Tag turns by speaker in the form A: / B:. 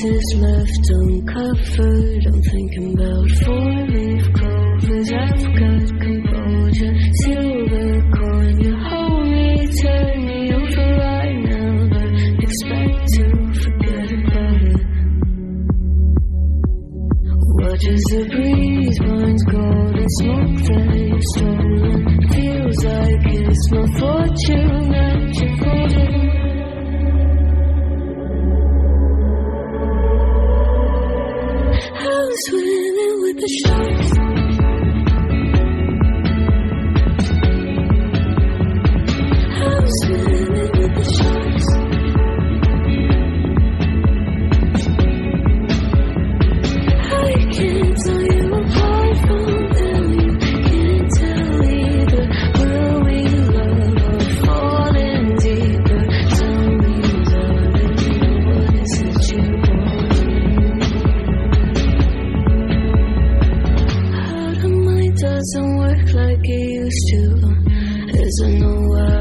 A: is left uncovered. I'm thinking about four-leaf clovers. I've got composure. Silver coin, you hold me, turn me over right now, but expect to forget about it. Watch as the breeze burns gold and smoke that you've stolen. Feels like it's my fortune that you're holding. Swimming with the sharks. I'm swimming with the sharks. I can't tell you apart from them. You can't tell either. Will we love or fall in deeper? Tell me, darling, what is it you want? Doesn't work like it used to. Is there no way